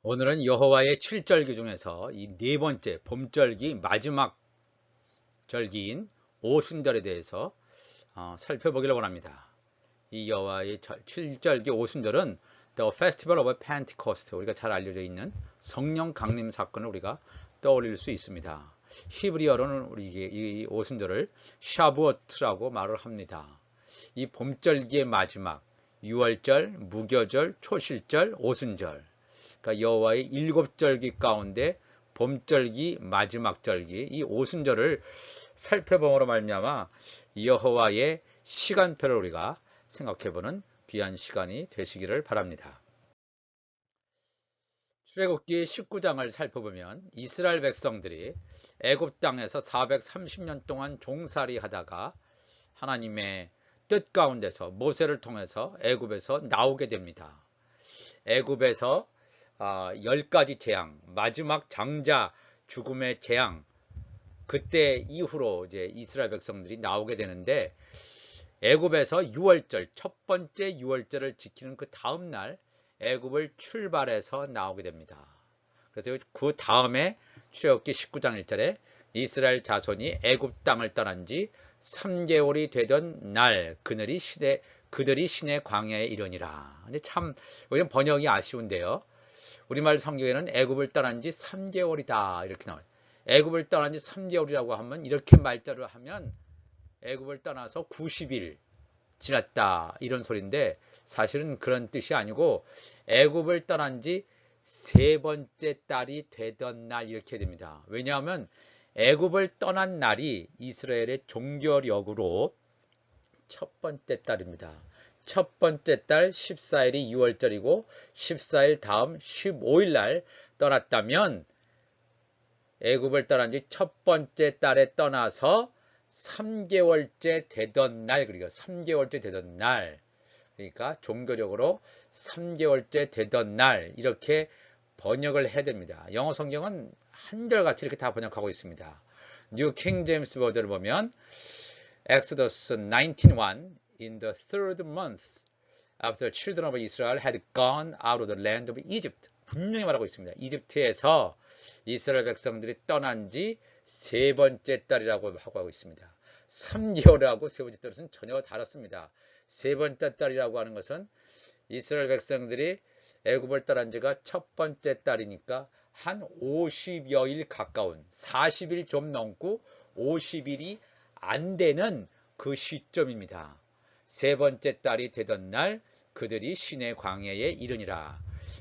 오늘은 여호와의 7절기 중에서 이 네 번째 봄절기 마지막 절기인 오순절에 대해서 살펴보기를 원합니다. 이 여호와의 7절기 오순절은 The Festival of Pentecost, 우리가 잘 알려져 있는 성령 강림 사건을 우리가 떠올릴 수 있습니다. 히브리어로는 우리 이 오순절을 샤부어트라고 말을 합니다. 이 봄절기의 마지막, 유월절, 무교절, 초실절, 오순절, 그러니까 여호와의 일곱 절기 가운데 봄절기, 마지막 절기, 이 오순절을 살펴봄으로 말미암아 여호와의 시간표를 우리가 생각해보는 귀한 시간이 되시기를 바랍니다. 출애굽기 19장을 살펴보면 이스라엘 백성들이 애굽 땅에서 430년 동안 종살이 하다가 하나님의 뜻 가운데서 모세를 통해서 애굽에서 나오게 됩니다. 애굽에서 10가지 재앙, 마지막 장자 죽음의 재앙, 그때 이후로 이제 이스라엘 백성들이 나오게 되는데, 애굽에서 유월절, 첫 번째 유월절을 지키는 그 다음 날 애굽을 출발해서 나오게 됩니다. 그래서 그 다음에 출애굽기 19장 1절에 이스라엘 자손이 애굽 땅을 떠난 지 3개월이 되던 날 그들이 신의 광야에 이르니라. 근데 참 요즘 번역이 아쉬운데요. 우리말 성경에는 애굽을 떠난 지 3개월이다 이렇게 나와요. 애굽을 떠난 지 3개월이라고 하면, 이렇게 말대로 하면 애굽을 떠나서 90일 지났다 이런 소리인데, 사실은 그런 뜻이 아니고 애굽을 떠난 지 세 번째 달이 되던 날 이렇게 됩니다. 왜냐하면 애굽을 떠난 날이 이스라엘의 종교력으로 첫 번째 달입니다. 첫 번째 달 14일이 6월절이고 14일 다음 15일 날 떠났다면, 애굽을 떠난 지 첫 번째 달에 떠나서 3개월째 되던 날, 그러니까 3개월째 되던 날, 그러니까 종교력으로 3개월째 되던 날, 이렇게 번역을 해야 됩니다. 영어 성경은 한결같이 이렇게 다 번역하고 있습니다. 뉴 킹 제임스 버전을 보면 Exodus 19:1 In the third month after the children of Israel had gone out of the land of Egypt, 분명히 말하고 있습니다. 이집트에서 이스라엘 백성들이 떠난 지 세 번째 달이라고 하고 있습니다. 3개월하고 세 번째 달은 전혀 다릅니다. 세 번째 달이라고 하는 것은 이스라엘 백성들이 애굽을 떠난 지가 첫 번째 달이니까 한 50여일 가까운, 40일 좀 넘고 50일이 안 되는 그 시점입니다. 세 번째 달이 되던 날 그들이 신의 광야에 이르니라.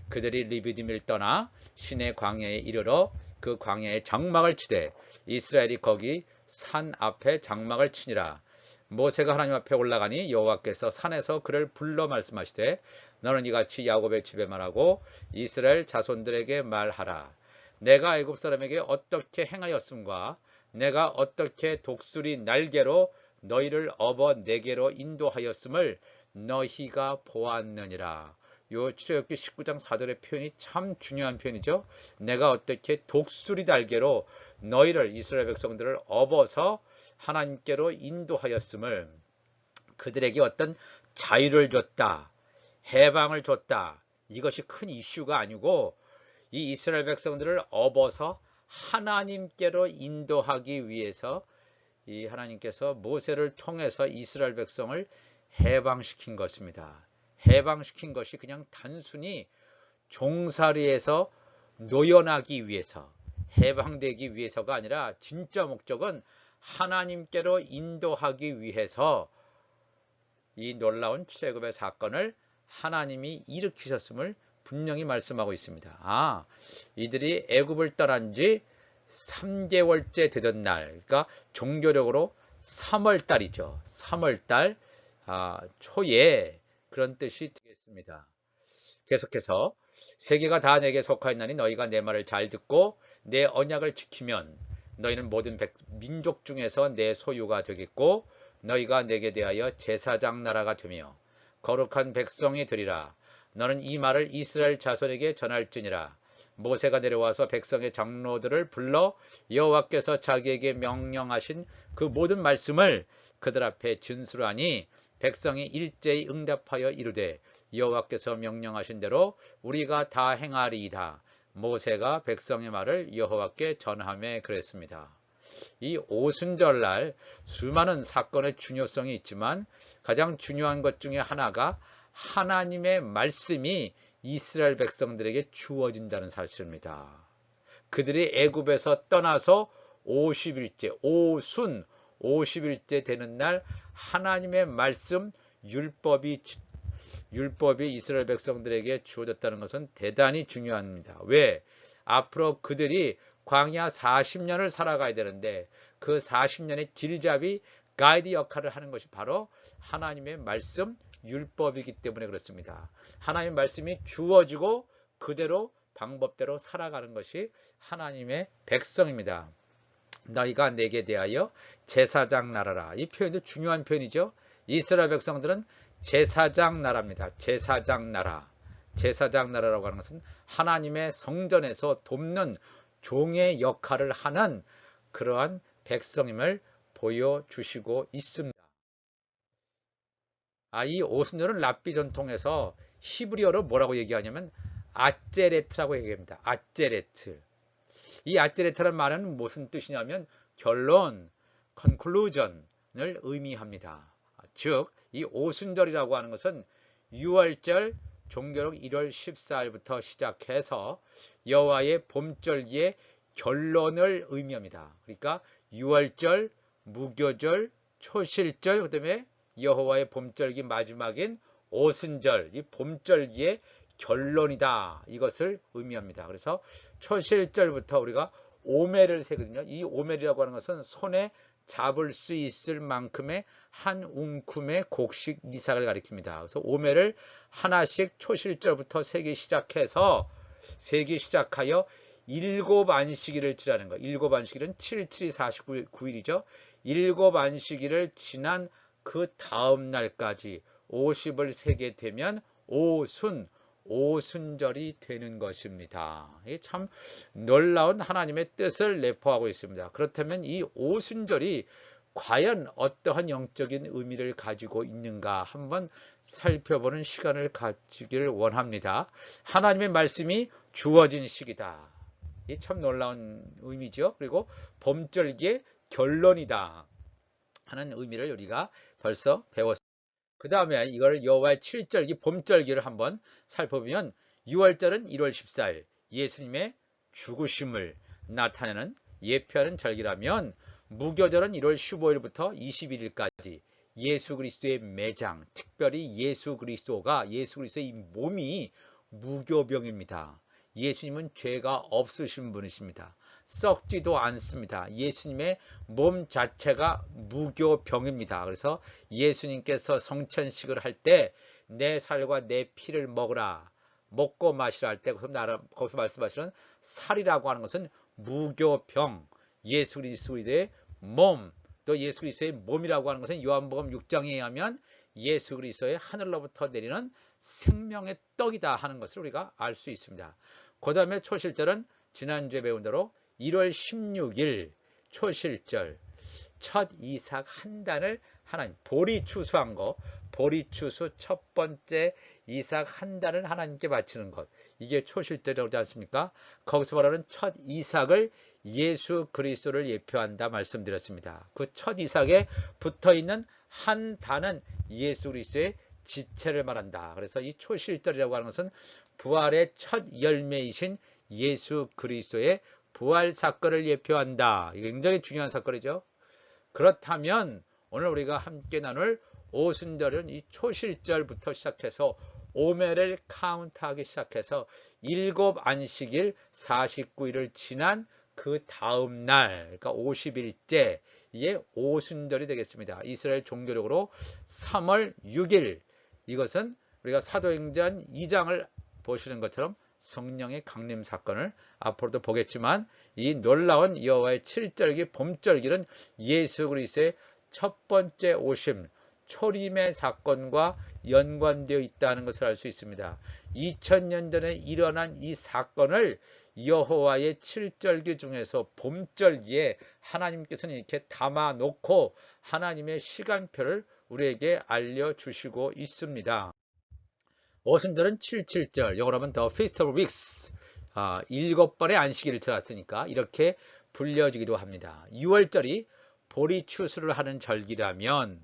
그들이 리비딤을 떠나 신의 광야에 이르러 그 광야에 장막을 치되 이스라엘이 거기 산 앞에 장막을 치니라. 모세가 하나님 앞에 올라가니 여호와께서 산에서 그를 불러 말씀하시되 너는 이같이 야곱의 집에 말하고 이스라엘 자손들에게 말하라. 내가 애굽 사람에게 어떻게 행하였음과 내가 어떻게 독수리 날개로 너희를 업어 내게로 인도하였음을 너희가 보았느니라. 요 출애굽기 19장 4절의 표현이 참 중요한 표현이죠. 내가 어떻게 독수리 날개로 너희를, 이스라엘 백성들을 업어서 하나님께로 인도하였음을, 그들에게 어떤 자유를 줬다, 해방을 줬다, 이것이 큰 이슈가 아니고 이 이스라엘 백성들을 업어서 하나님께로 인도하기 위해서 이 하나님께서 모세를 통해서 이스라엘 백성을 해방시킨 것입니다. 해방시킨 것이 그냥 단순히 종살이에서 노연하기 위해서, 해방되기 위해서가 아니라 진짜 목적은 하나님께로 인도하기 위해서 이 놀라운 출애굽의 사건을 하나님이 일으키셨음을 분명히 말씀하고 있습니다. 이들이 애굽을 떠난 지 3개월째 되던 날, 그러니까 종교력으로 3월달이죠. 3월달 초에 그런 뜻이 되겠습니다. 계속해서 세계가 다 내게 속하였나니 너희가 내 말을 잘 듣고 내 언약을 지키면 너희는 모든 민족 중에서 내 소유가 되겠고 너희가 내게 대하여 제사장 나라가 되며 거룩한 백성이 되리라. 너는 이 말을 이스라엘 자손에게 전할지니라. 모세가 내려와서 백성의 장로들을 불러 여호와께서 자기에게 명령하신 그 모든 말씀을 그들 앞에 진술하니 백성이 일제히 응답하여 이르되 여호와께서 명령하신 대로 우리가 다 행하리이다. 모세가 백성의 말을 여호와께 전하며 그랬습니다. 이 오순절날 수많은 사건의 중요성이 있지만 가장 중요한 것 중에 하나가 하나님의 말씀이 이스라엘 백성들에게 주어진다는 사실입니다. 그들이 애굽에서 떠나서 50일째, 오순 50일째 되는 날 하나님의 말씀 율법이 이스라엘 백성들에게 주어졌다는 것은 대단히 중요합니다. 왜? 앞으로 그들이 광야 40년을 살아가야 되는데 그 40년의 길잡이 가이드 역할을 하는 것이 바로 하나님의 말씀 율법이기 때문에 그렇습니다. 하나님의 말씀이 주어지고 그대로 방법대로 살아가는 것이 하나님의 백성입니다. 너희가 내게 대하여 제사장 나라라. 이 표현도 중요한 표현이죠. 이스라엘 백성들은 제사장 나라입니다. 제사장 나라. 제사장 나라라고 하는 것은 하나님의 성전에서 돕는 종의 역할을 하는 그러한 백성임을 보여주시고 있습니다. 이 오순절은 랍비 전통에서 히브리어로 뭐라고 얘기하냐면 아제레트라고 얘기합니다. 아제레트. 이 아제레트라는 말은 무슨 뜻이냐면 결론, conclusion을 의미합니다. 즉, 이 오순절이라고 하는 것은 6월절 종교력 1월 14일부터 시작해서 여호와의 봄절기의 결론을 의미합니다. 그러니까 6월절, 무교절, 초실절, 그 다음에 여호와의 봄절기 마지막인 오순절, 이 봄절기의 결론이다. 이것을 의미합니다. 그래서 초실절부터 우리가 오멜을 세거든요. 이 오멜이라고 하는 것은 손에 잡을 수 있을 만큼의 한 움큼의 곡식 이삭을 가리킵니다. 그래서 오멜을 하나씩 초실절부터 세기 시작하여 7안식일을 지나는 거. 7안식일은 7, 7이 49일이죠. 7안식일을 지난 그 다음 날까지 50을 세게 되면 오순절이 되는 것입니다. 이게 참 놀라운 하나님의 뜻을 내포하고 있습니다. 그렇다면 이 오순절이 과연 어떠한 영적인 의미를 가지고 있는가 한번 살펴보는 시간을 가지기를 원합니다. 하나님의 말씀이 주어진 시기다. 이 참 놀라운 의미죠. 그리고 봄절기의 결론이다 하는 의미를 우리가 벌써 배웠습니다. 그 다음에 이걸 여호와의 7절기 봄절기를 한번 살펴보면 6월절은 1월 14일 예수님의 죽으심을 나타내는 예표하는 절기라면 무교절은 1월 15일부터 21일까지 예수 그리스도의 매장, 특별히 예수 그리스도의 몸이 무교병입니다. 예수님은 죄가 없으신 분이십니다. 썩지도 않습니다. 예수님의 몸 자체가 무교병입니다. 그래서 예수님께서 성천식을 할 때 내 살과 내 피를 먹으라, 먹고 마시라 할 때 거기서 말씀하시는 살이라고 하는 것은 무교병, 예수 그리스도의 몸, 또 예수 그리스도의 몸이라고 하는 것은 요한복음 6장에 의하면 예수 그리스도의 하늘로부터 내리는 생명의 떡이다 하는 것을 우리가 알 수 있습니다. 그 다음에 초실절은 지난주에 배운 대로 1월 16일 초실절 첫 이삭 한 단을 하나님 보리 추수한 거, 보리 추수 첫 번째 이삭 한 단을 하나님께 바치는 것, 이게 초실절이라고 하지 않습니까? 거기서 말하는 첫 이삭을 예수 그리스도를 예표한다 말씀드렸습니다. 그 첫 이삭에 붙어있는 한 단은 예수 그리스도의 지체를 말한다. 그래서 이 초실절이라고 하는 것은 부활의 첫 열매이신 예수 그리스도의 부활 사건을 예표한다. 이게 굉장히 중요한 사건이죠. 그렇다면 오늘 우리가 함께 나눌 오순절은 이 초실절부터 시작해서 오멜을 카운트하기 시작해서 7안식일 49일을 지난 그 다음 날, 그러니까 50일째 이게 오순절이 되겠습니다. 이스라엘 종교력으로 3월 6일, 이것은 우리가 사도행전 2장을 보시는 것처럼 성령의 강림 사건을 앞으로도 보겠지만 이 놀라운 여호와의 7절기 봄절기는 예수 그리스도의 첫 번째 오심 초림의 사건과 연관되어 있다는 것을 알 수 있습니다. 2000년 전에 일어난 이 사건을 여호와의 7절기 중에서 봄절기에 하나님께서는 이렇게 담아놓고 하나님의 시간표를 우리에게 알려주시고 있습니다. 오순절은 77절, 영어로 하면 The Feast of Weeks, 7번의 안식일을 들었으니까 이렇게 불려지기도 합니다. 6월절이 보리추수를 하는 절기라면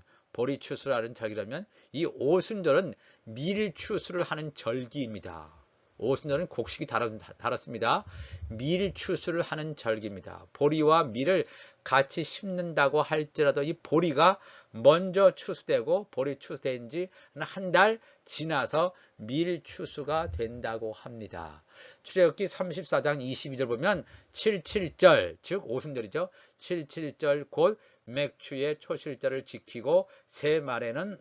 이 오순절은 밀추수를 하는 절기입니다. 오순절은 곡식이 달았습니다. 밀추수를 하는 절기입니다. 보리와 밀을 같이 심는다고 할지라도 이 보리가 먼저 추수되고 보리 추수된 지 한 달 지나서 밀추수가 된다고 합니다. 출애굽기 34장 22절 보면 77절, 즉 오순절이죠. 77절 곧 맥추의 초실절을 지키고 새 말에는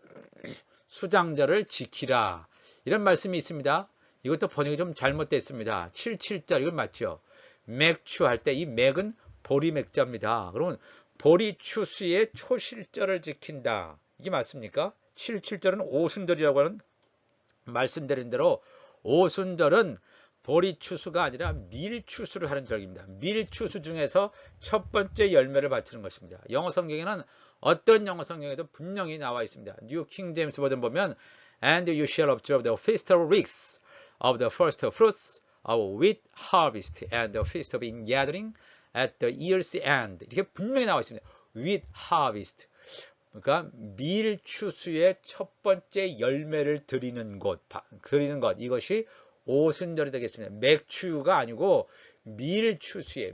수장절을 지키라. 이런 말씀이 있습니다. 이것도 번역이 좀 잘못됐습니다. 77절 이건 맞죠? 맥추 할 때 이 맥은 보리맥자입니다. 그러면 보리추수의 초실절을 지킨다. 이게 맞습니까? 77절은 오순절이라고 하는 말씀드린 대로 오순절은 보리추수가 아니라 밀추수를 하는 절기입니다. 밀추수 중에서 첫 번째 열매를 바치는 것입니다. 영어 성경에는 어떤 영어 성경에도 분명히 나와 있습니다. 뉴 킹 제임스 버전 보면 And you shall observe the feast of weeks of the first fruits of wheat harvest and the feast of ingathering at the year's end. 이렇게 분명히 나와 있습니다. wheat harvest. 그러니까 밀추수의 첫 번째 열매를 드리는 것, 이것이 오순절이 되겠습니다. 맥추가 아니고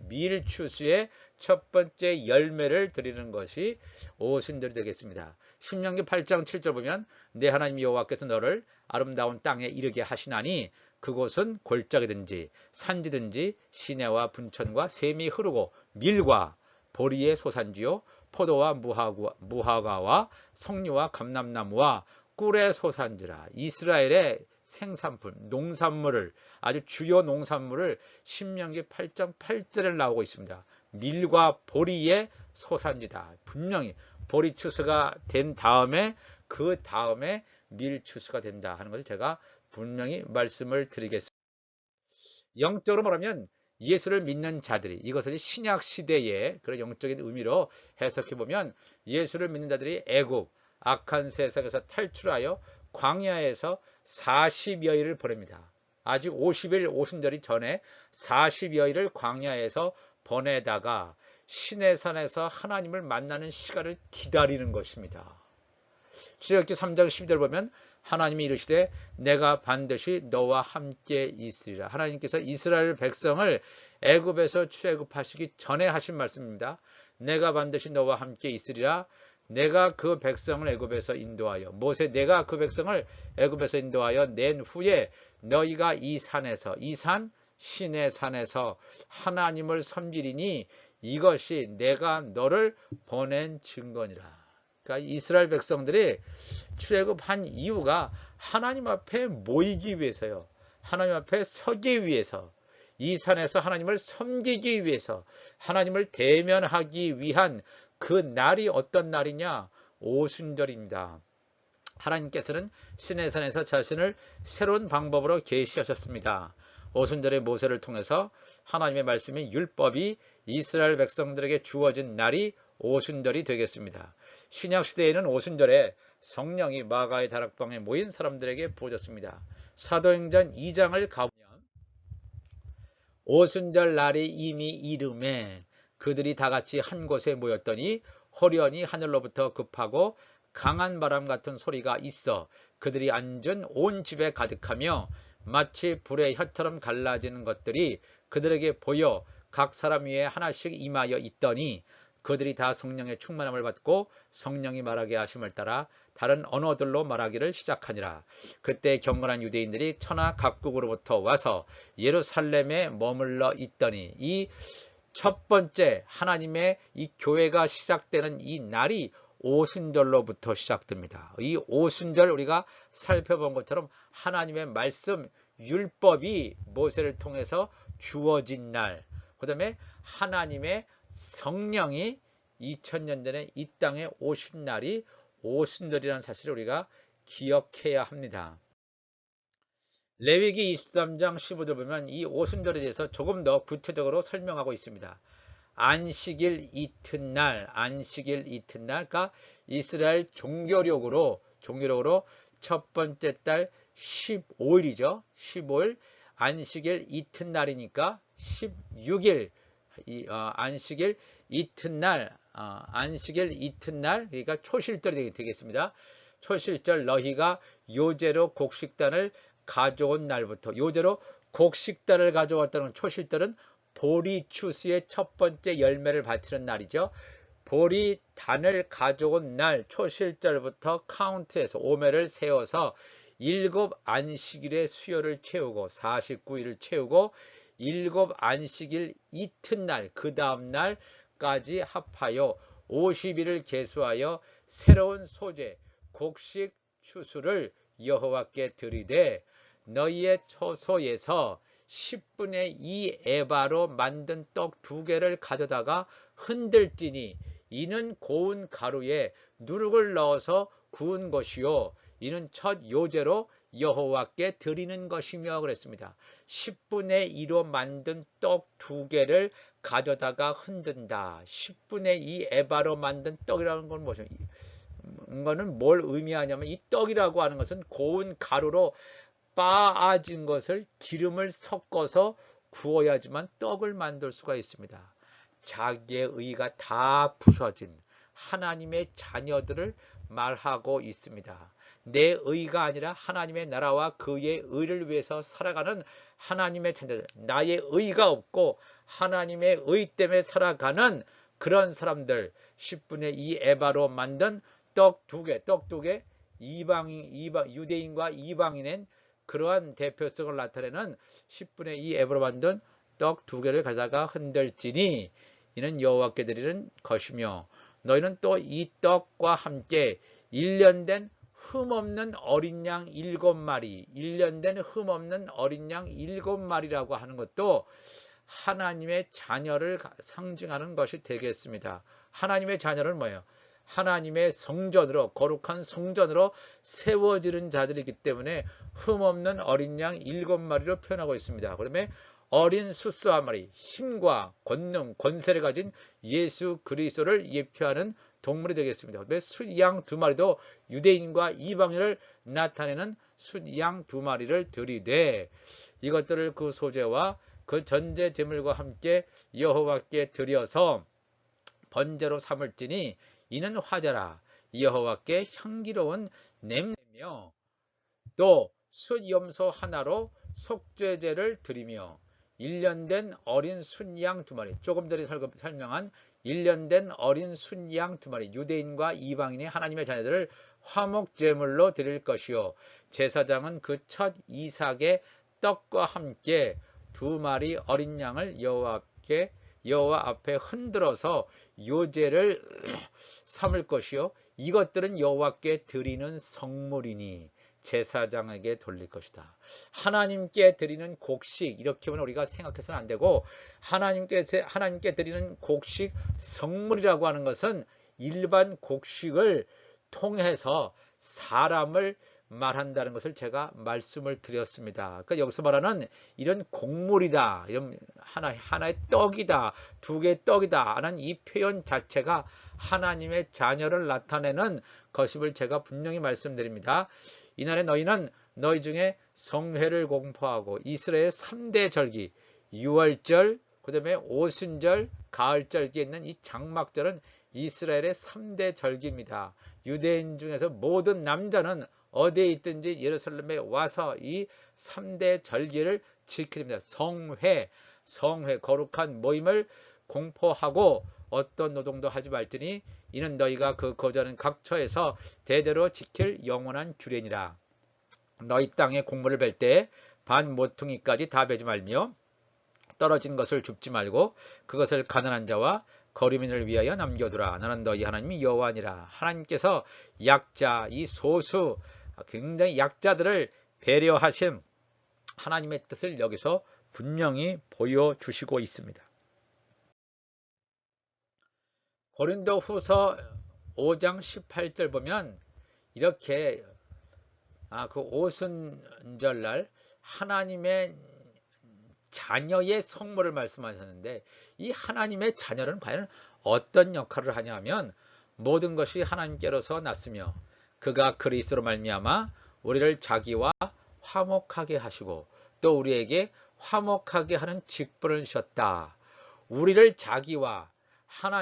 밀추수의 첫 번째 열매를 드리는 것이 오순절이 되겠습니다. 신명기 8장 7절 보면 내 하나님 여호와께서 너를 아름다운 땅에 이르게 하시나니 그곳은 골짜기든지 산지든지 시내와 분천과 샘이 흐르고 밀과 보리의 소산지요 포도와 무화과와 석류와 감람나무와 꿀의 소산지라. 이스라엘의 생산품, 농산물을, 아주 주요 농산물을 신명기 8장 8절에 나오고 있습니다. 밀과 보리의 소산지다. 분명히 보리 추수가 된 다음에 그 다음에 밀 추수가 된다 하는 것을 제가 분명히 말씀을 드리겠습니다. 영적으로 말하면 예수를 믿는 자들이, 이것을 신약 시대의 그런 영적인 의미로 해석해 보면 예수를 믿는 자들이 애굽 악한 세상에서 탈출하여 광야에서 40여일을 보냅니다. 아직 50일 오순절이 전에 40여일을 광야에서 보내다가 시내산에서 하나님을 만나는 시간을 기다리는 것입니다. 출애굽기 3장 12절 보면 하나님이 이르시되 내가 반드시 너와 함께 있으리라. 하나님께서 이스라엘 백성을 애굽에서 출애굽하시기 전에 하신 말씀입니다. 내가 반드시 너와 함께 있으리라. 내가 그 백성을 애굽에서 인도하여 내가 그 백성을 애굽에서 인도하여 낸 후에 너희가 이 산 시내 산에서 하나님을 섬기리니 이것이 내가 너를 보낸 증거니라. 그러니까 이스라엘 백성들이 출애굽한 이유가 하나님 앞에 모이기 위해서요. 하나님 앞에 서기 위해서, 이 산에서 하나님을 섬기기 위해서, 하나님을 대면하기 위한 그 날이 어떤 날이냐? 오순절입니다. 하나님께서는 시내산에서 자신을 새로운 방법으로 계시하셨습니다. 오순절의 모세를 통해서 하나님의 말씀인 율법이 이스라엘 백성들에게 주어진 날이 오순절이 되겠습니다. 신약시대에는 오순절에 성령이 마가의 다락방에 모인 사람들에게 부어졌습니다. 사도행전 2장을 가보면 오순절 날이 이미 이름에 그들이 다 같이 한 곳에 모였더니 호련히 하늘로부터 급하고 강한 바람 같은 소리가 있어 그들이 앉은 온 집에 가득하며 마치 불의 혀처럼 갈라지는 것들이 그들에게 보여 각 사람 위에 하나씩 임하여 있더니 그들이 다 성령의 충만함을 받고 성령이 말하게 하심을 따라 다른 언어들로 말하기를 시작하니라. 그때 경건한 유대인들이 천하 각국으로부터 와서 예루살렘에 머물러 있더니 이 첫 번째 하나님의 이 교회가 시작되는 이 날이 오순절로부터 시작됩니다. 이 오순절 우리가 살펴본 것처럼 하나님의 말씀 율법이 모세를 통해서 주어진 날, 그 다음에 하나님의 성령이 2000년 전에 이 땅에 오신 날이 오순절이라는 사실을 우리가 기억해야 합니다. 레위기 23장 15절 보면 이 오순절에 대해서 조금 더 구체적으로 설명하고 있습니다. 안식일 이튿날, 그러니까 이스라엘 종교력으로 첫 번째 달 15일이죠. 15일 안식일 이튿날이니까 16일 안식일 이튿날 안식일 이튿날 그러니까 초실절이 되겠습니다. 초실절 너희가 요제로 곡식단을 가져온 날부터 요제로 곡식단을 가져왔다는 초실절은 보리 추수의 첫 번째 열매를 바치는 날이죠. 보리 단을 가져온 날 초실절부터 카운트해서 오매를 세워서 7 안식일의 수요를 채우고 49일을 채우고 7 안식일 이튿날 그 다음 날까지 합하여 50일을 계수하여 새로운 소재 곡식 추수를 여호와께 드리되 너희의 처소에서 10분의 2 에바로 만든 떡 2개를 가져다가 흔들지니 이는 고운 가루에 누룩을 넣어서 구운 것이요 이는 첫 요제로 여호와께 드리는 것이며 그랬습니다. 10분의 2로 만든 떡 2개를 가져다가 흔든다. 10분의 2 에바로 만든 떡이라는 건 뭐죠? 이거는 뭘 의미하냐면 이 떡이라고 하는 것은 고운 가루로 빻아진 것을 기름을 섞어서 구워야지만 떡을 만들 수가 있습니다. 자기의 의가 다 부서진 하나님의 자녀들을 말하고 있습니다. 내 의가 아니라 하나님의 나라와 그의 의를 위해서 살아가는 하나님의 자녀들, 나의 의가 없고 하나님의 의 때문에 살아가는 그런 사람들, 10분의 2 에바로 만든 떡 2개, 유대인과 이방인은 그러한 대표성을 나타내는 10분의 2 에바로 만든 떡 2개를 가져다가 흔들지니 이는 여호와께 드리는 것이며 너희는 또 이 떡과 함께 1년 된 흠없는 어린 양 7마리 1년 된 흠없는 어린 양 7마리라고 하는 것도 하나님의 자녀를 상징하는 것이 되겠습니다. 하나님의 자녀는 뭐예요? 하나님의 성전으로 거룩한 성전으로 세워지는 자들이기 때문에 흠없는 어린 양 7마리로 표현하고 있습니다. 그다음에 어린 수소 한 마리, 힘과 권능, 권세를 가진 예수 그리스도를 예표하는 동물이 되겠습니다. 숫양 2마리도 유대인과 이방인을 나타내는 숫양 2마리를 드리되 이것들을 그 소재와 그 전제 제물과 함께 여호와께 드려서 번제로 삼을지니 이는 화제라 여호와께 향기로운 냄새며 또 숫염소 하나로 속죄제를 드리며 1년 된 어린 순양 2마리 조금 전에 설명한 1년 된 어린 순양 2마리 유대인과 이방인이 하나님의 자녀들을 화목제물로 드릴 것이요 제사장은 그 첫 이삭의 떡과 함께 2마리 어린 양을 여호와 앞에 흔들어서 요제를 삼을 것이요 이것들은 여호와께 드리는 성물이니 제사장에게 돌릴 것이다. 하나님께 드리는 곡식 이렇게만 우리가 생각해서는 안 되고 하나님께 드리는 곡식 성물이라고 하는 것은 일반 곡식을 통해서 사람을 말한다는 것을 제가 말씀을 드렸습니다. 그러니까 여기서 말하는 이런 곡물이다, 이런 하나의 떡이다, 2개의 떡이다 하는 이 표현 자체가 하나님의 자녀를 나타내는 것임을 제가 분명히 말씀드립니다. 이날에 너희는 너희 중에 성회를 공포하고 이스라엘 3대 절기 6월절 그 다음에 오순절 가을절기에 있는 이 장막절은 이스라엘의 3대 절기입니다. 유대인 중에서 모든 남자는 어디에 있든지 예루살렘에 와서 이 3대 절기를 지켜야 됩니다. 성회 거룩한 모임을 공포하고 어떤 노동도 하지 말지니 이는 너희가 그 거저하는 각 처에서 대대로 지킬 영원한 규례니라. 너희 땅에 곡물을 벨 때 반 모퉁이까지 다 베지 말며 떨어진 것을 줍지 말고 그것을 가난한 자와 거류민을 위하여 남겨두라. 나는 너희 하나님이 여호와니라. 하나님께서 약자 이 소수 굉장히 약자들을 배려하신 하나님의 뜻을 여기서 분명히 보여주시고 있습니다. 고린도후서 5장 18절 보면 이렇게 그 오순절날 하나님의 자녀의 성물을 말씀하셨는데 이 하나님의 자녀는 과연 어떤 역할을 하냐면 모든 것이 하나님께로서 났으며 그가 그리스도로 말미암아 우리를 자기와 화목하게 하시고 또 우리에게 화목하게 하는 직분을 주셨다. 우리를 자기와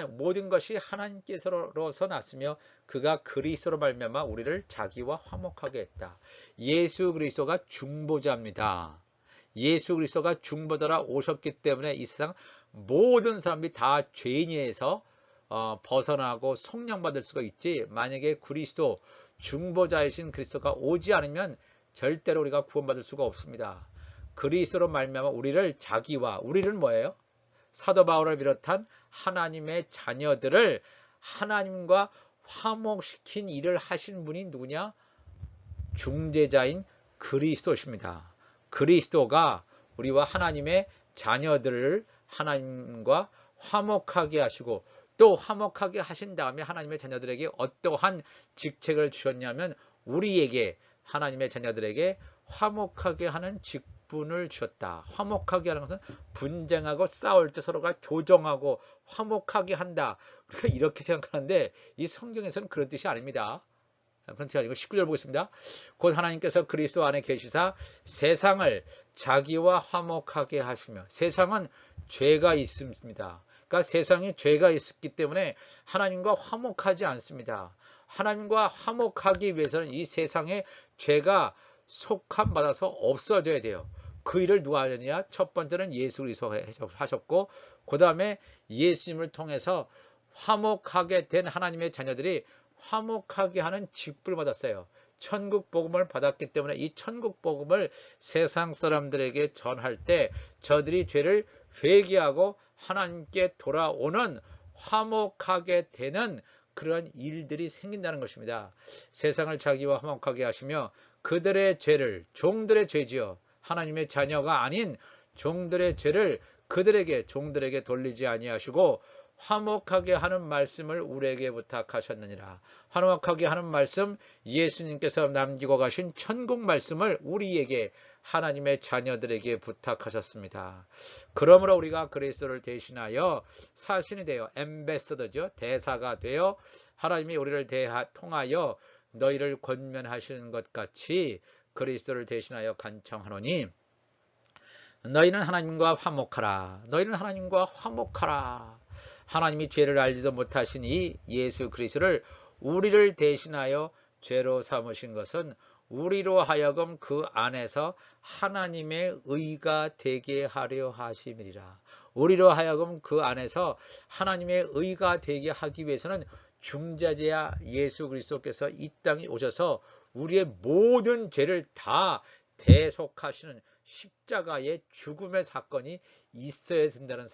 모든 것이 하나님께서로서 났으며 그가 그리스도로 말미암아 우리를 자기와 화목하게 했다. 예수 그리스도가 중보자입니다. 예수 그리스도가 중보자라 오셨기 때문에 이 세상 모든 사람들이 다 죄인에서 벗어나고 속량받을 수가 있지, 만약에 그리스도 중보자이신 그리스도가 오지 않으면 절대로 우리가 구원받을 수가 없습니다. 그리스도로 말미암아 우리를 자기와, 우리는 뭐예요? 사도 바울을 비롯한 하나님의 자녀들을 하나님과 화목시킨 일을 하신 분이 누구냐? 중재자인 그리스도십니다. 그리스도가 우리와 하나님의 자녀들을 하나님과 화목하게 하시고, 또 화목하게 하신 다음에 하나님의 자녀들에게 어떠한 직책을 주셨냐면 우리에게, 하나님의 자녀들에게 화목하게 하는 직분을 주셨다. 화목하게 하는 것은 분쟁하고 싸울 때 서로가 조정하고 화목하게 한다. 우리가 이렇게 생각하는데 이 성경에서는 그런 뜻이 아닙니다. 그런 뜻이 아니고 19절 보겠습니다. 곧 하나님께서 그리스도 안에 계시사 세상을 자기와 화목하게 하시며, 세상은 죄가 있습니다. 그러니까 세상에 죄가 있었기 때문에 하나님과 화목하지 않습니다. 하나님과 화목하기 위해서는 이 세상에 죄가 속함 받아서 없어져야 돼요. 그 일을 누가 하느냐? 첫 번째는 예수 그리스도가 하셨고, 그 다음에 예수님을 통해서 화목하게 된 하나님의 자녀들이 화목하게 하는 직분을 받았어요. 천국 복음을 받았기 때문에 이 천국 복음을 세상 사람들에게 전할 때 저들이 죄를 회개하고 하나님께 돌아오는, 화목하게 되는 그런 일들이 생긴다는 것입니다. 세상을 자기와 화목하게 하시며 그들의 죄를, 종들의 죄지요, 하나님의 자녀가 아닌 종들의 죄를 그들에게, 종들에게 돌리지 아니하시고 화목하게 하는 말씀을 우리에게 부탁하셨느니라. 화목하게 하는 말씀, 예수님께서 남기고 가신 천국 말씀을 우리에게, 하나님의 자녀들에게 부탁하셨습니다. 그러므로 우리가 그리스도를 대신하여 사신이 되어, 엠베서더죠, 대사가 되어 하나님이 우리를 통하여 너희를 권면하시는 것 같이 그리스도를 대신하여 간청하노니 너희는 하나님과 화목하라. 너희는 하나님과 화목하라. 하나님이 죄를 알지도 못하신 이 예수 그리스도를 우리를 대신하여 죄로 삼으신 것은 우리로 하여금 그 안에서 하나님의 의가 되게 하려 하심이라. 우리로 하여금 그 안에서 하나님의 의가 되게 하기 위해서는 중재자 예수 그리스도께서 이 땅에 오셔서 우리의 모든 죄를 다 대속하시는 십자가의 죽음의 사건이 있어야 된다는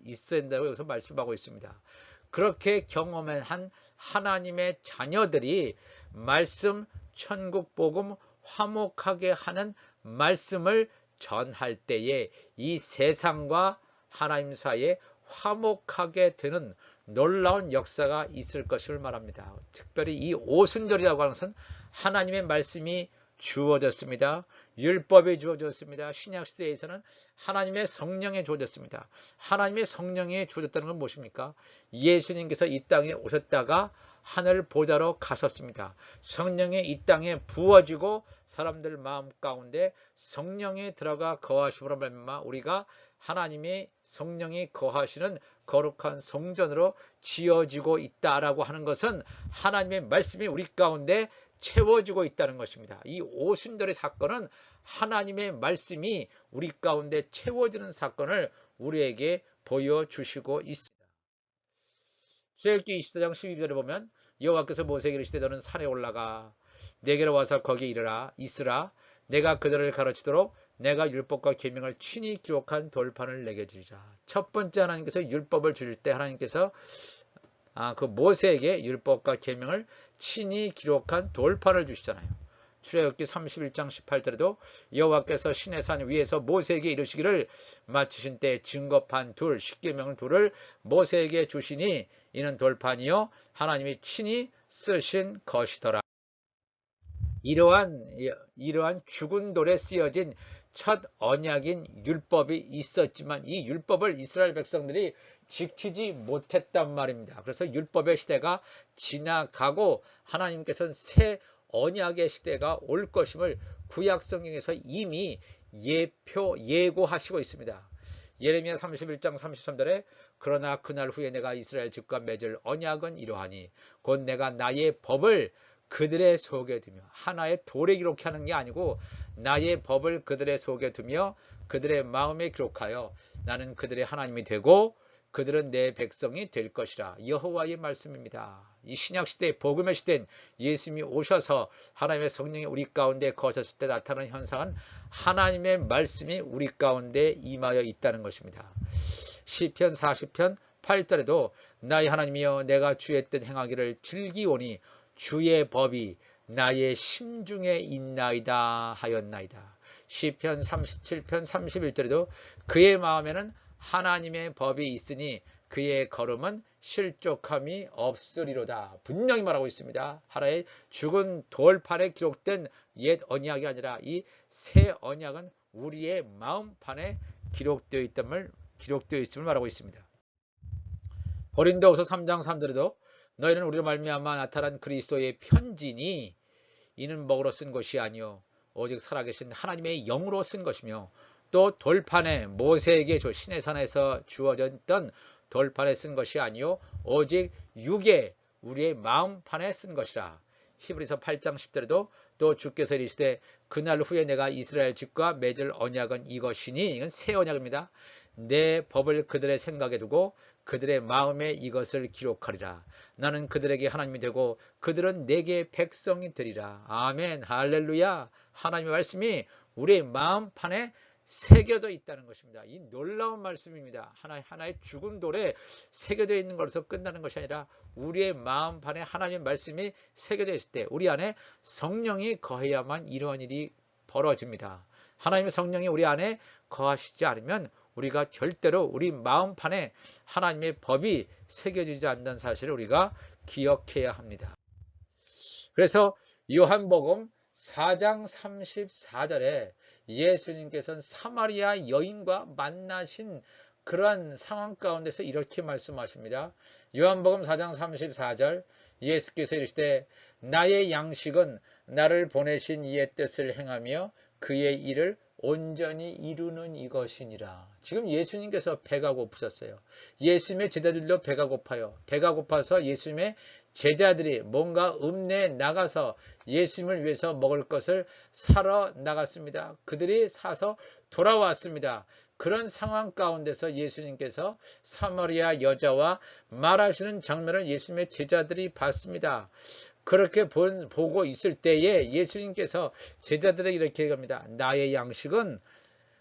있어야 된다고 여기서 말씀하고 있습니다. 그렇게 경험한 하나님의 자녀들이 말씀, 천국 복음, 화목하게 하는 말씀을 전할 때에 이 세상과 하나님 사이에 화목하게 되는 놀라운 역사가 있을 것을 말합니다. 특별히 이 오순절이라고 하는 것은 하나님의 말씀이 주어졌습니다. 율법이 주어졌습니다. 신약시대에서는 하나님의 성령이 주어졌습니다. 하나님의 성령이 주어졌다는 건 무엇입니까? 예수님께서 이 땅에 오셨다가 하늘 보좌로 가셨습니다. 성령이 이 땅에 부어지고 사람들 마음 가운데 성령이 들어가 거하심으로 말미암아 우리가 하나님의 성령이 거하시는 거룩한 성전으로 지어지고 있다라고 하는 것은 하나님의 말씀이 우리 가운데 채워지고 있다는 것입니다. 이 오순절의 사건은 하나님의 말씀이 우리 가운데 채워지는 사건을 우리에게 보여주시고 있습니다. 출애굽기 24장 12절에 보면 여호와께서 모세에게 이르시되 너는 산에 올라가 내게로 와서 거기 있으라 내가 그들을 가르치도록 내가 율법과 계명을 친히 기록한 돌판을 내게 주리라. 첫 번째 하나님께서 율법을 주실 때 하나님께서 그 모세에게 율법과 계명을 친히 기록한 돌판을 주시잖아요. 출애굽기 31장 18절에도 여호와께서 시내산 위에서 모세에게 이르시기를 마치신 때 증거판 둘, 십계명 둘을 모세에게 주시니 이는 돌판이요 하나님이 친히 쓰신 것이더라. 이러한 죽은 돌에 쓰여진 첫 언약인 율법이 있었지만 이 율법을 이스라엘 백성들이 지키지 못했단 말입니다. 그래서 율법의 시대가 지나가고 하나님께서는 새 언약의 시대가 올 것임을 구약 성경에서 이미 예고하시고 있습니다. 예레미야 31장 33절에 그러나 그날 후에 내가 이스라엘 집과 맺을 언약은 이러하니 곧 내가 나의 법을 그들의 속에 두며 하나의 돌에 기록하는 게 아니고 나의 법을 그들의 속에 두며 그들의 마음에 기록하여 나는 그들의 하나님이 되고 그들은 내 백성이 될 것이라. 여호와의 말씀입니다. 이 신약시대 복음의 시대엔 예수님이 오셔서 하나님의 성령이 우리 가운데 거하셨을 때 나타나는 현상은 하나님의 말씀이 우리 가운데 임하여 있다는 것입니다. 시편 40편 8절에도 나의 하나님이여 내가 주의 뜻 행하기를 즐기오니 주의 법이 나의 심중에 있나이다 하였나이다. 시편 37편 31절에도 그의 마음에는 하나님의 법이 있으니 그의 걸음은 실족함이 없으리로다. 분명히 말하고 있습니다. 하나의 죽은 돌판에 기록된 옛 언약이 아니라 이 새 언약은 우리의 마음판에 기록되어 있음을 말하고 있습니다. 고린도후서 3장 3절에도 너희는 우리로 말미암아 나타난 그리스도의 편지니 이는 먹으로 쓴 것이 아니요 오직 살아계신 하나님의 영으로 쓴 것이며 또 돌판에 모세에게 시내산에서 주어졌던 돌판에 쓴 것이 아니요 오직 육에 우리의 마음판에 쓴 것이라. 히브리서 8장 10절에도 또 주께서 이르시되 그날 후에 내가 이스라엘 집과 맺을 언약은 이것이니 이건 새 언약입니다. 내 법을 그들의 생각에 두고 그들의 마음에 이것을 기록하리라. 나는 그들에게 하나님이 되고 그들은 내게 백성이 되리라. 아멘 할렐루야. 하나님의 말씀이 우리의 마음판에 새겨져 있다는 것입니다. 이 놀라운 말씀입니다. 하나의 죽은 돌에 새겨져 있는 것으로 끝나는 것이 아니라 우리의 마음판에 하나님의 말씀이 새겨져 있을 때 우리 안에 성령이 거해야만 이러한 일이 벌어집니다. 하나님의 성령이 우리 안에 거하시지 않으면 우리가 절대로 우리 마음판에 하나님의 법이 새겨지지 않는 사실을 우리가 기억해야 합니다. 그래서 요한복음 4장 34절에 예수님께서는 사마리아 여인과 만나신 그러한 상황 가운데서 이렇게 말씀하십니다. 요한복음 4장 34절 예수께서 이르시되 나의 양식은 나를 보내신 이의 뜻을 행하며 그의 일을 온전히 이루는 이것이니라. 지금 예수님께서 배가 고프셨어요. 예수님의 제자들도 배가 고파요. 배가 고파서 예수님의 제자들이 뭔가 읍내에 나가서 예수님을 위해서 먹을 것을 사러 나갔습니다. 그들이 사서 돌아왔습니다. 그런 상황 가운데서 예수님께서 사마리아 여자와 말하시는 장면을 예수님의 제자들이 봤습니다. 그렇게 보고 있을 때에 예수님께서 제자들에게 이렇게 얘기합니다. 나의 양식은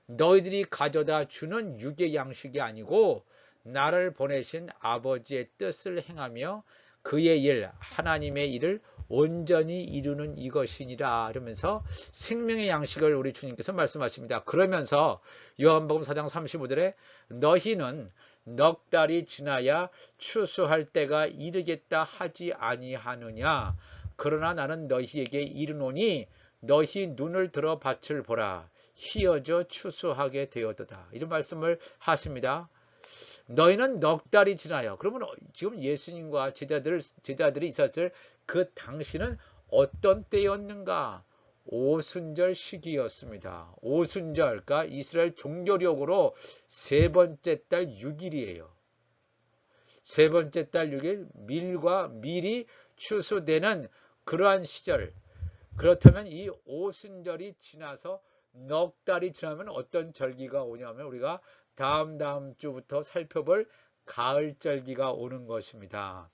너희들이 가져다 주는 육의 양식이 아니고 나를 보내신 아버지의 뜻을 행하며 그의 일, 하나님의 일을 온전히 이루는 이것이니라. 이러면서 생명의 양식을 우리 주님께서 말씀하십니다. 그러면서 요한복음 4장 35절에 너희는 넉 달이 지나야 추수할 때가 이르겠다 하지 아니하느냐. 그러나 나는 너희에게 이르노니 너희 눈을 들어 밭을 보라. 희어져 추수하게 되었도다. 이런 말씀을 하십니다. 너희는 넉 달이 지나요. 그러면 지금 예수님과 제자들이 있었을 그 당시는 어떤 때였는가? 오순절 시기였습니다. 오순절, 그러니까 이스라엘 종교력으로 세 번째 달 6일이에요. 세 번째 달 6일 밀과 밀이 추수되는 그러한 시절. 그렇다면 이 오순절이 지나서 넉 달이 지나면 어떤 절기가 오냐면 우리가 다음 주부터 살펴볼 가을절기가 오는 것입니다.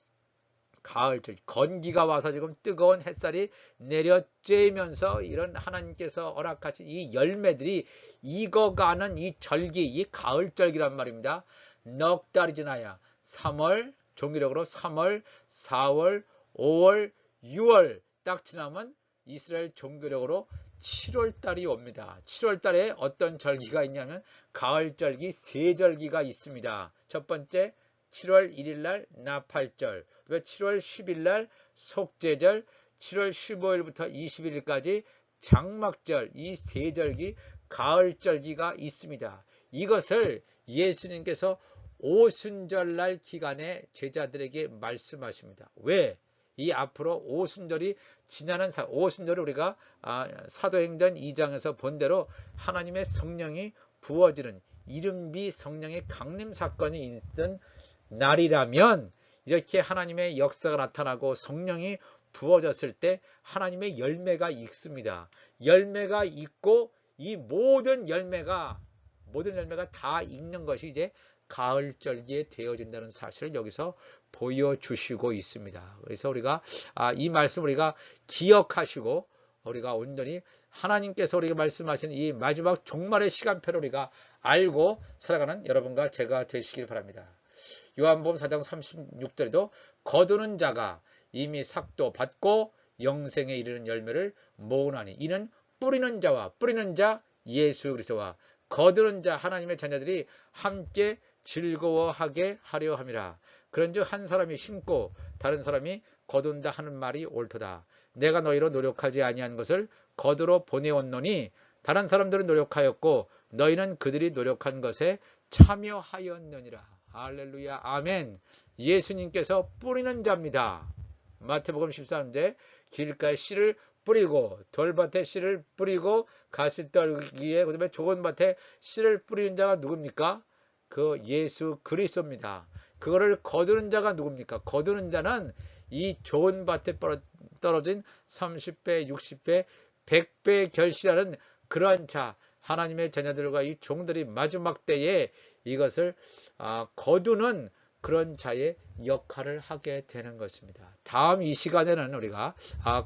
가을절, 건기가 와서 지금 뜨거운 햇살이 내려쬐면서 이런 하나님께서 허락하신 이 열매들이 익어가는 이 절기, 이 가을절기란 말입니다. 넉 달이 지나야 3월, 종교력으로 3월, 4월, 5월, 6월 딱 지나면 이스라엘 종교력으로 7월 달이 옵니다. 7월 달에 어떤 절기가 있냐면 가을절기 세 절기가 있습니다. 첫 번째 7월 1일 날 나팔절, 7월 10일 날 속죄절, 7월 15일부터 21일까지 장막절, 이 세 절기 가을절기가 있습니다. 이것을 예수님께서 오순절날 기간에 제자들에게 말씀하십니다. 왜? 이 앞으로 오순절이 지나는 오순절을 우리가 사도행전 2장에서 본 대로 하나님의 성령이 부어지는 이른비 성령의 강림 사건이 있던 날이라면 이렇게 하나님의 역사가 나타나고 성령이 부어졌을 때 하나님의 열매가 있습니다. 열매가 있고 이 모든 열매가 다 익는 것이 이제 가을절기에 되어진다는 사실을 여기서 보여주시고 있습니다. 그래서 우리가 이 말씀 우리가 기억하시고 우리가 온전히 하나님께서 우리가 말씀하신 이 마지막 종말의 시간표를 우리가 알고 살아가는 여러분과 제가 되시길 바랍니다. 요한복음 4장 36절에도 거두는 자가 이미 삭도 받고 영생에 이르는 열매를 모으나니 이는 뿌리는 자 예수 그리스도와 거두는 자 하나님의 자녀들이 함께 즐거워하게 하려 함이라. 그런즉 한 사람이 심고 다른 사람이 거둔다 하는 말이 옳도다. 내가 너희로 노력하지 아니한 것을 거두러 보내었노니 다른 사람들은 노력하였고 너희는 그들이 노력한 것에 참여하였느니라. 할렐루야 아멘. 예수님께서 뿌리는 자입니다. 마태복음 13절 길가에 씨를 뿌리고 돌밭에 씨를 뿌리고 가시떨기에 그다음에 좋은 밭에 씨를 뿌리는 자가 누굽니까? 그 예수 그리스도입니다. 그거를 거두는 자가 누굽니까? 거두는 자는 이 좋은 밭에 떨어진 30배, 60배, 100배 결실하는 그러한 자 하나님의 자녀들과 이 종들이 마지막 때에 이것을 거두는 그런 자의 역할을 하게 되는 것입니다. 다음 이 시간에는 우리가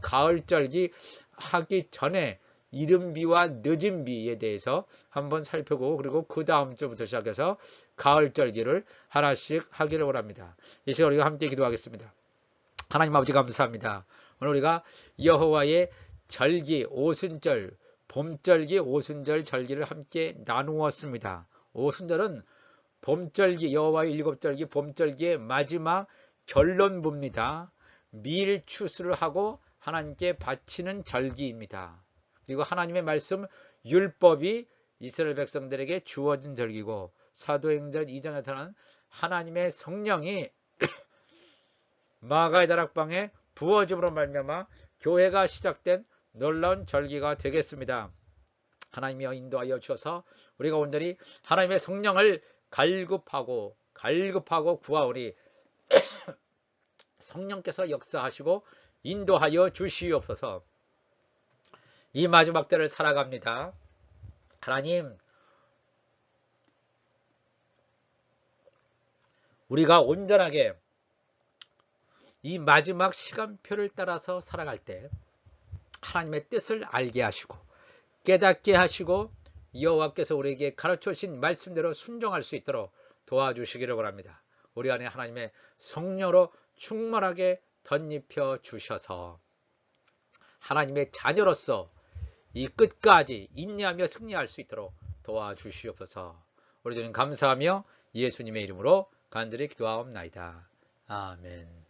가을절기 하기 전에 이른비와 늦은비에 대해서 한번 살펴보고 그리고 그 다음 주부터 시작해서 가을절기를 하나씩 하기를 원합니다. 이 시간 우리가 함께 기도하겠습니다. 하나님 아버지 감사합니다. 오늘 우리가 여호와의 절기 오순절 봄절기 오순절 절기를 함께 나누었습니다. 오순절은 봄절기 여호와의 일곱절기 봄절기의 마지막 결론부입니다. 밀 추수를 하고 하나님께 바치는 절기입니다. 그리고 하나님의 말씀 율법이 이스라엘 백성들에게 주어진 절기고 사도행전 2장에 나타난 하나님의 성령이 마가의 다락방에 부어짐으로 말미암아 교회가 시작된 놀라운 절기가 되겠습니다. 하나님이여 인도하여 주셔서 우리가 온전히 하나님의 성령을 갈급하고 구하오니 성령께서 역사하시고 인도하여 주시옵소서. 이 마지막 때를 살아갑니다. 하나님 우리가 온전하게 이 마지막 시간표를 따라서 살아갈 때 하나님의 뜻을 알게 하시고 깨닫게 하시고 여호와께서 우리에게 가르쳐 주신 말씀대로 순종할 수 있도록 도와주시기를 바랍니다. 우리 안에 하나님의 성령으로 충만하게 덧입혀 주셔서 하나님의 자녀로서 이 끝까지 인내하며 승리할 수 있도록 도와주시옵소서. 우리 주님 감사하며 예수님의 이름으로 간절히 기도하옵나이다. 아멘.